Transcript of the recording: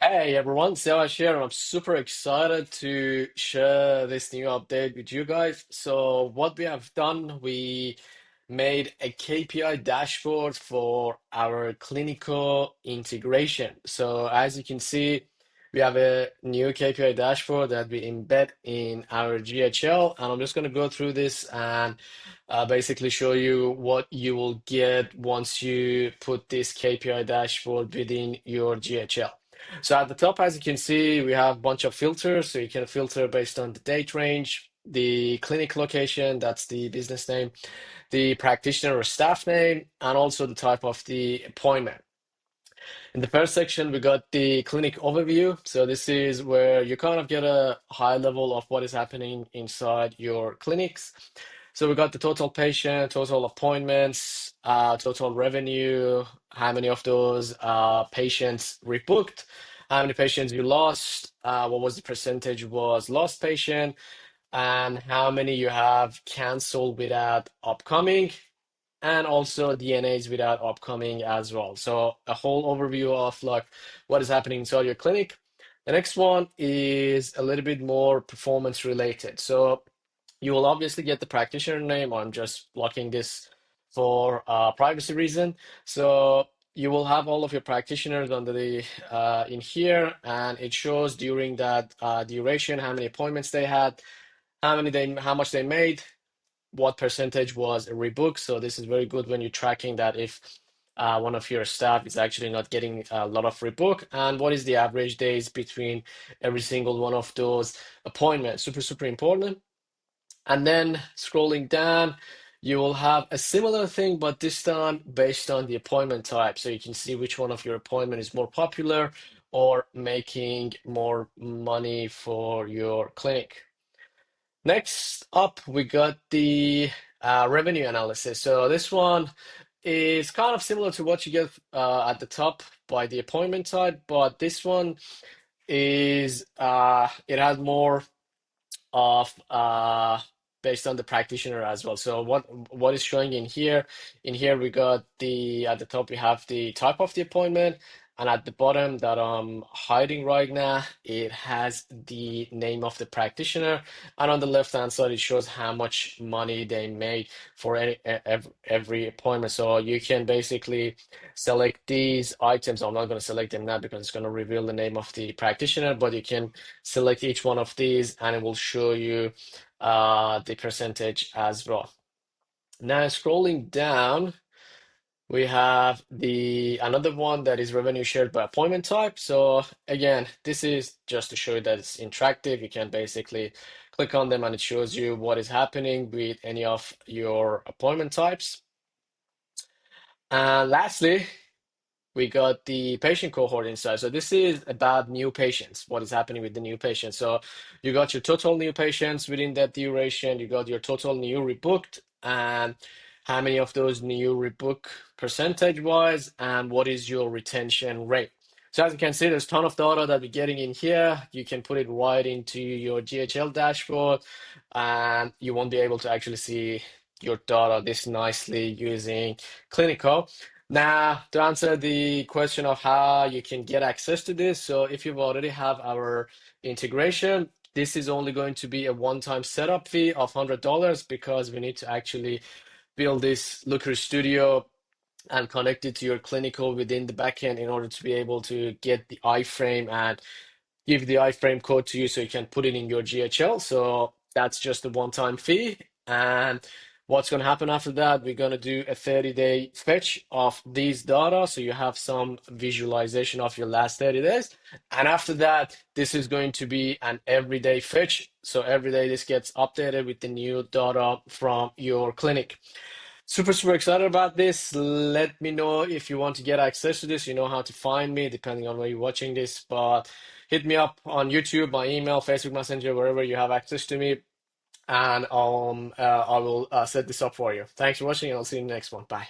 Hey everyone, Seva here, and I'm super excited to share this new update with you guys. So, what we have done, we made a KPI dashboard for our Cliniko integration. So, as you can see, we have a new KPI dashboard that we embed in our GHL, and I'm just going to go through this and basically show you what you will get once you put this KPI dashboard within your GHL. So at the top, as you can see, we have a bunch of filters. So you can filter based on the date range, the clinic location, that's the business name, the practitioner or staff name, and also the type of the appointment. In the first section, we got the clinic overview. So this is where you kind of get a high level of what is happening inside your clinics. So we got the total patient, total appointments, total revenue, how many of those patients rebooked, how many patients you lost, what was the percentage was lost patient, and how many you have canceled without upcoming, and also DNAs without upcoming as well. So a whole overview of like what is happening inside your clinic. The next one is a little bit more performance related. So you will obviously get the practitioner name. I'm just blocking this for privacy reason. So you will have all of your practitioners under the in here, and it shows during that duration how many appointments they had, how much they made, what percentage was a rebook. So this is very good when you're tracking that if one of your staff is actually not getting a lot of rebook, and what is the average days between every single one of those appointments. Super, super important. And then scrolling down, you will have a similar thing, but this time based on the appointment type. So you can see which one of your appointment is more popular or making more money for your clinic. Next up, we got the revenue analysis. So this one is kind of similar to what you get at the top by the appointment type, but this one is it has more of based on the practitioner as well. So what is showing in here? In here we got the at the top we have the type of the appointment, and at the bottom that I'm hiding right now, it has the name of the practitioner, and on the left hand side it shows how much money they made for every appointment. So you can basically select these items. I'm not going to select them now because it's going to reveal the name of the practitioner, but you can select each one of these and it will show you the percentage as well. Now scrolling down, we have the another one that is revenue shared by appointment type. So again, this is just to show you that it's interactive. You can basically click on them and it shows you what is happening with any of your appointment types. And lastly, we got the patient cohort inside. So this is about new patients, what is happening with the new patients. So you got your total new patients within that duration, you got your total new rebooked, and how many of those new rebook percentage wise, and what is your retention rate. So as you can see, there's a ton of data that we're getting in here. You can put it right into your GHL dashboard, and you won't be able to actually see your data this nicely using Cliniko. Now, to answer the question of how you can get access to this, so if you've already have our integration, this is only going to be a one-time setup fee of $100 because we need to actually build this Looker Studio and connect it to your Clinical within the backend in order to be able to get the iframe and give the iframe code to you so you can put it in your GHL. So that's just a one-time fee. And what's going to happen after that, we're going to do a 30-day fetch of these data. So you have some visualization of your last 30 days. And after that, this is going to be an everyday fetch. So every day this gets updated with the new data from your clinic. Super, super excited about this. Let me know if you want to get access to this. You know how to find me depending on where you're watching this. But hit me up on YouTube, my email, Facebook Messenger, wherever you have access to me, and I will set this up for you. Thanks for watching, and I'll see you in the next one. Bye.